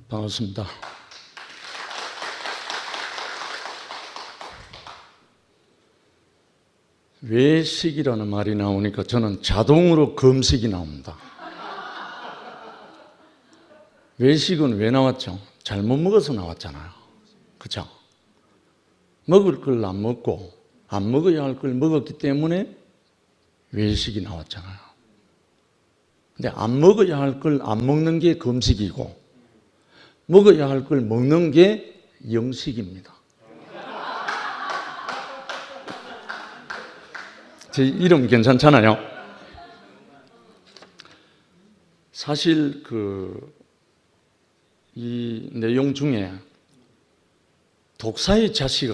반갑습니다. 외식이라는 말이 나오니까 저는 자동으로 금식이 나옵니다. 외식은 왜 나왔죠? 잘못 먹어서 나왔잖아요. 그렇죠? 먹을 걸 안 먹고 안 먹어야 할 걸 먹었기 때문에 외식이 나왔잖아요. 근데 안 먹어야 할 걸 안 먹는 게 금식이고 먹어야 할 걸 먹는 게 영식입니다. 제 이름 괜찮잖아요. 사실 이 내용 중에 독사의 자식들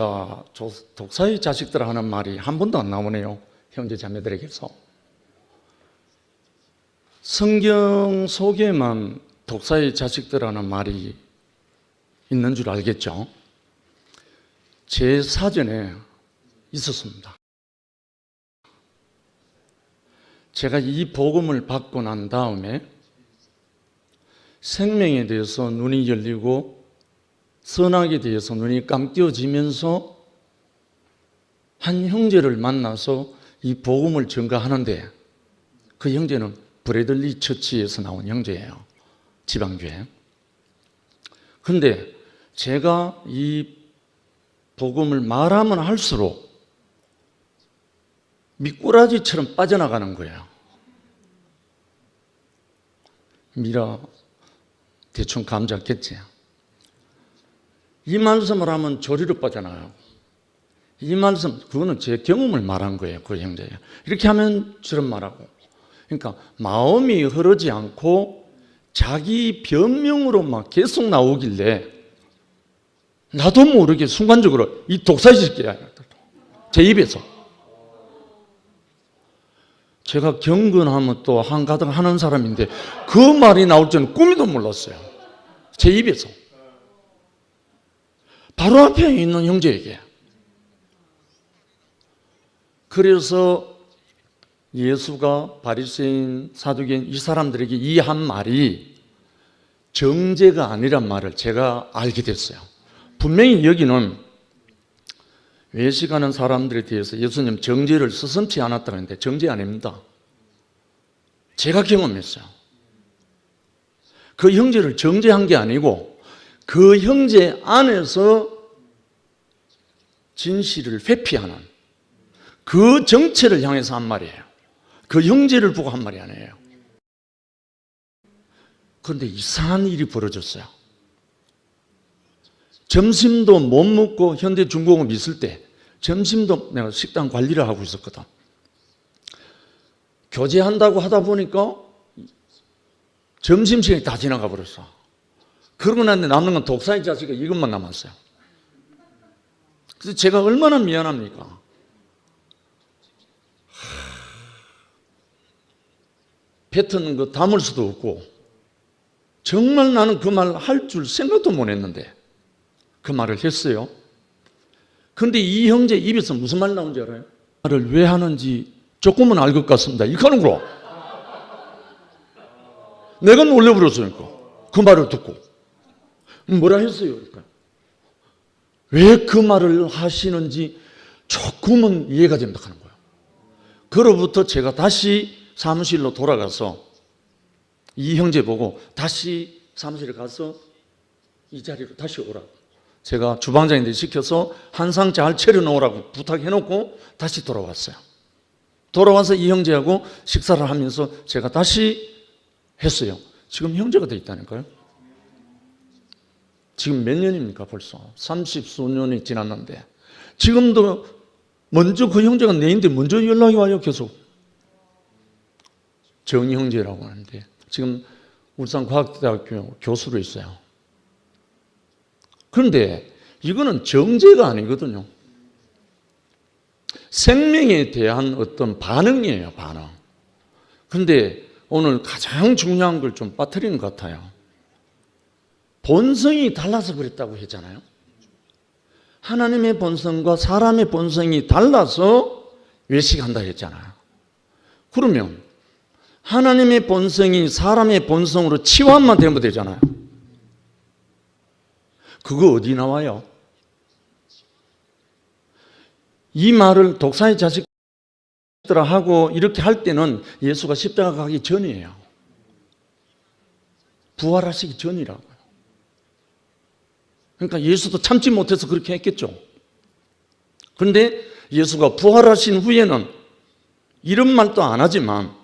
하는 말이 한 번도 안 나오네요. 형제 자매들에게서. 성경 속에만 독사의 자식들 하는 말이 있는 줄 알겠죠? 제 사전에 있었습니다. 제가 이 복음을 받고 난 다음에 생명에 대해서 눈이 열리고 선악에 대해서 눈이 감겨지면서 한 형제를 만나서 이 복음을 전가하는데 그 형제는 브래들리 처치에서 나온 형제예요. 지방교회. 그런데 제가 이 복음을 말하면 할수록 미꾸라지처럼 빠져나가는 거예요. 미라 대충 감 잡겠지. 이 말씀을 하면 조리로 빠져나가요. 이 말씀, 그거는 제 경험을 말한 거예요. 그 형제예요. 이렇게 하면 저런 말하고. 그러니까 마음이 흐르지 않고 자기 변명으로 막 계속 나오길래 나도 모르게 순간적으로 이 독사시켜야 해요. 제 입에서. 제가 경건하면 또 한가득 하는 사람인데 그 말이 나올 줄은 꿈에도 몰랐어요. 제 입에서. 바로 앞에 있는 형제에게. 그래서 예수가 바리새인, 사두개인 이 사람들에게 이 한 말이 정죄가 아니란 말을 제가 알게 됐어요. 분명히 여기는 외식하는 사람들에 대해서 예수님 정죄를 서슴지 않았다고 했는데 정죄 아닙니다. 제가 경험했어요. 그 형제를 정죄한 게 아니고 그 형제 안에서 진실을 회피하는 그 정체를 향해서 한 말이에요. 그 형제를 보고 한 말이 아니에요. 그런데 이상한 일이 벌어졌어요. 점심도 못 먹고 현대중공업 있을 때 점심도 내가 식당 관리를 하고 있었거든. 교제한다고 하다 보니까 점심시간이 다 지나가 버렸어. 그러고 났는데 남는 건 독사의 자식이 이것만 남았어요. 그래서 제가 얼마나 미안합니까? 뱉는 거 담을 수도 없고 정말 나는 그 말 할 줄 생각도 못 했는데 그 말을 했어요. 그런데 이 형제 입에서 무슨 말 나온지 알아요? 말을 왜 하는지 조금은 알 것 같습니다. 이렇게 하는 거로. 내가 놀래버렸으니까 그 말을 듣고 뭐라 했어요? 그러니까. 왜 그 말을 하시는지 조금은 이해가 됩니다 하는 거예요. 그로부터 제가 다시 사무실로 돌아가서 이 형제 보고 다시 사무실에 가서 이 자리로 다시 오라고. 제가 주방장인데 시켜서 한 상 잘 차려놓으라고 부탁해놓고 다시 돌아왔어요. 돌아와서 이 형제하고 식사를 하면서 제가 다시 했어요. 지금 형제가 돼 있다니까요. 지금 몇 년입니까 벌써? 30수년이 지났는데 지금도 먼저 그 형제가 내인데 먼저 연락이 와요. 계속. 정희 형제라고 하는데 지금 울산과학대학교 교수로 있어요. 그런데 이거는 정죄가 아니거든요. 생명에 대한 어떤 반응이에요. 반응. 그런데 오늘 가장 중요한 걸 좀 빠뜨리는 것 같아요. 본성이 달라서 그랬다고 했잖아요. 하나님의 본성과 사람의 본성이 달라서 외식한다 했잖아요. 그러면 하나님의 본성이 사람의 본성으로 치환만 되면 되잖아요. 그거 어디 나와요? 이 말을 독사의 자식들아 하고 이렇게 할 때는 예수가 십자가 가기 전이에요. 부활하시기 전이라고요. 그러니까 예수도 참지 못해서 그렇게 했겠죠. 그런데 예수가 부활하신 후에는 이런 말도 안 하지만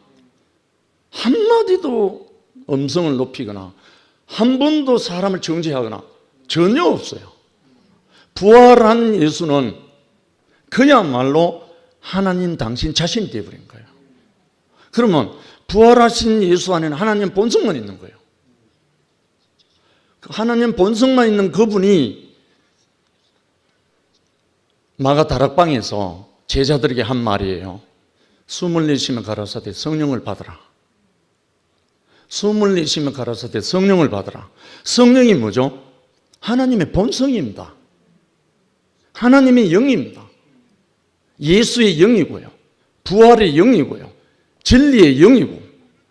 한마디도 음성을 높이거나 한 번도 사람을 정죄하거나 전혀 없어요. 부활한 예수는 그야말로 하나님 당신 자신이 되어버린 거예요. 그러면 부활하신 예수 안에는 하나님 본성만 있는 거예요. 하나님 본성만 있는 그분이 마가 다락방에서 제자들에게 한 말이에요. 숨을 내쉬며 가라사대 성령을 받으라. 숨을 내쉬며 가라사대 성령을 받으라. 성령이 뭐죠? 하나님의 본성입니다. 하나님의 영입니다. 예수의 영이고요. 부활의 영이고요. 진리의 영이고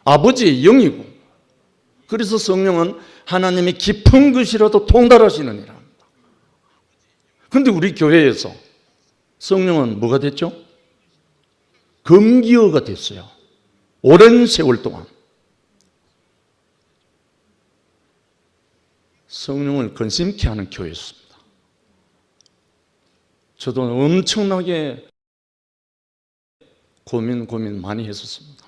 아버지의 영이고, 그래서 성령은 하나님의 깊은 것이라도 통달하시느니라 합니다. 그런데 우리 교회에서 성령은 뭐가 됐죠? 금기어가 됐어요. 오랜 세월 동안. 성령을 근심케 하는 교회였습니다. 저도 엄청나게 고민 많이 했었습니다.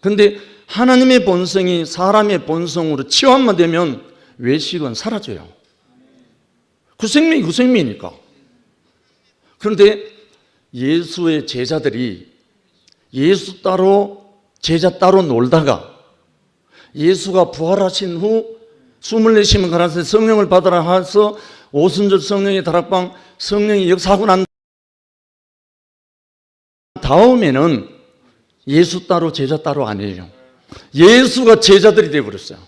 그런데 하나님의 본성이 사람의 본성으로 치환만 되면 외식은 사라져요. 그 생명이 그 생명이니까. 그런데 예수의 제자들이 예수 따로 제자 따로 놀다가 예수가 부활하신 후 숨을 내쉬면 가라사대 성령을 받으라 해서 오순절 성령의 다락방 성령이 역사하고 난 다음에는 예수 따로 제자 따로 아니에요. 예수가 제자들이 되어버렸어요.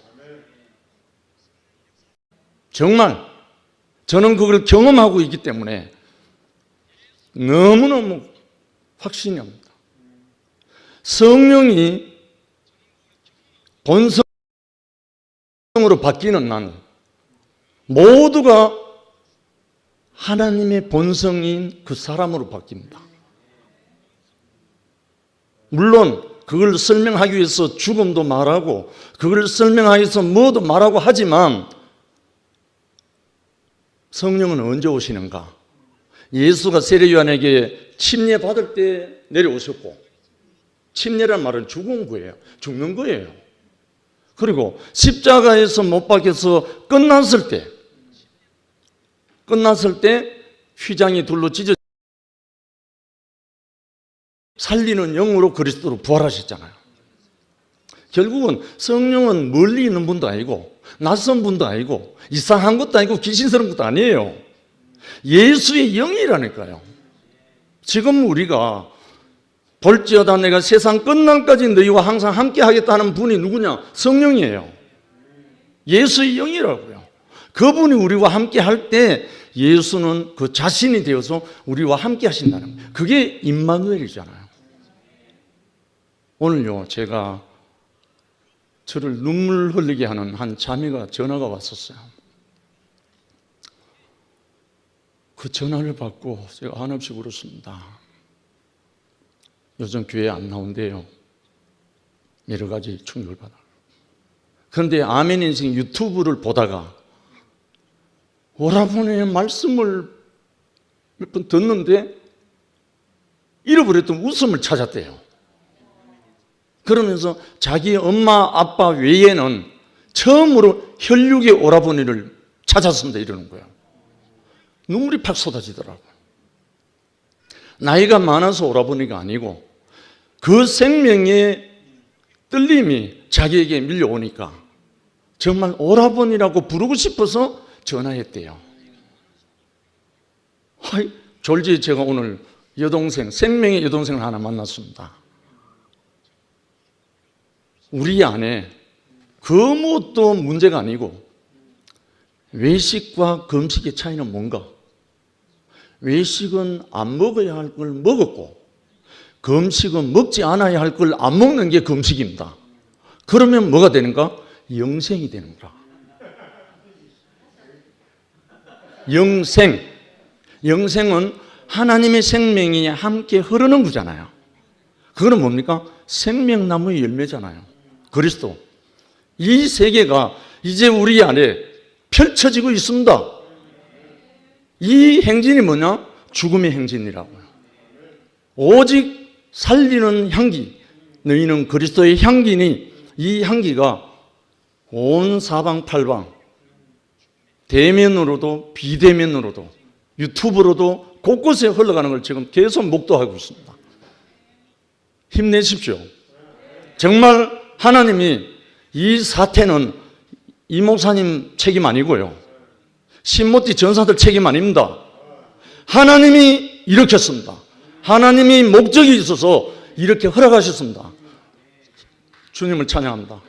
정말 저는 그걸 경험하고 있기 때문에 너무너무 확신이 옵니다. 성령이 본성으로 바뀌는 나는 모두가 하나님의 본성인 그 사람으로 바뀝니다. 물론 그걸 설명하기 위해서 죽음도 말하고 그걸 설명하기 위해서 뭐도 말하고 하지만 성령은 언제 오시는가? 예수가 세례요한에게 침례 받을 때 내려오셨고, 침례란 말은 죽은 거예요. 죽는 거예요. 그리고 십자가에서 못 박혀서 끝났을 때 휘장이 둘로 찢어 살리는 영으로 그리스도로 부활하셨잖아요. 결국은 성령은 멀리 있는 분도 아니고 낯선 분도 아니고 이상한 것도 아니고 귀신스러운 것도 아니에요. 예수의 영이라니까요. 지금 우리가 볼지어다 내가 세상 끝날까지 너희와 항상 함께 하겠다는 분이 누구냐? 성령이에요. 예수의 영이라고요. 그분이 우리와 함께 할 때 예수는 그 자신이 되어서 우리와 함께 하신다는 거예요. 그게 임마누엘이잖아요. 오늘요, 제가 저를 눈물 흘리게 하는 한 자매가 전화가 왔었어요. 그 전화를 받고 제가 한없이 울었습니다. 요즘 교회 안 나온대요. 여러 가지 충격을 받아요. 그런데 아멘 인생 유튜브를 보다가 오라버니의 말씀을 몇 번 듣는데 잃어버렸던 웃음을 찾았대요. 그러면서 자기 엄마 아빠 외에는 처음으로 혈육의 오라버니를 찾았습니다 이러는 거예요. 눈물이 팍 쏟아지더라고요. 나이가 많아서 오라버니가 아니고 그 생명의 떨림이 자기에게 밀려오니까 정말 오라버니라고 부르고 싶어서 전화했대요. 졸지 제가 오늘 여동생, 생명의 여동생을 하나 만났습니다. 우리 안에 그 무엇도 문제가 아니고 외식과 금식의 차이는 뭔가? 외식은 안 먹어야 할 걸 먹었고 금식은 먹지 않아야 할 걸 안 먹는 게 금식입니다. 그러면 뭐가 되는가? 영생이 되는 거라. 영생. 영생은 하나님의 생명이 함께 흐르는 거잖아요. 그거는 뭡니까? 생명나무의 열매잖아요. 그리스도. 이 세계가 이제 우리 안에 펼쳐지고 있습니다. 이 행진이 뭐냐? 죽음의 행진이라고요. 오직 살리는 향기, 너희는 그리스도의 향기니, 이 향기가 온 사방팔방 대면으로도 비대면으로도 유튜브로도 곳곳에 흘러가는 걸 지금 계속 목도하고 있습니다. 힘내십시오. 정말 하나님이 이 사태는 이 목사님 책임 아니고요, 신모티 전사들 책임 아닙니다. 하나님이 일으켰습니다. 하나님이 목적이 있어서 이렇게 허락하셨습니다. 주님을 찬양합니다.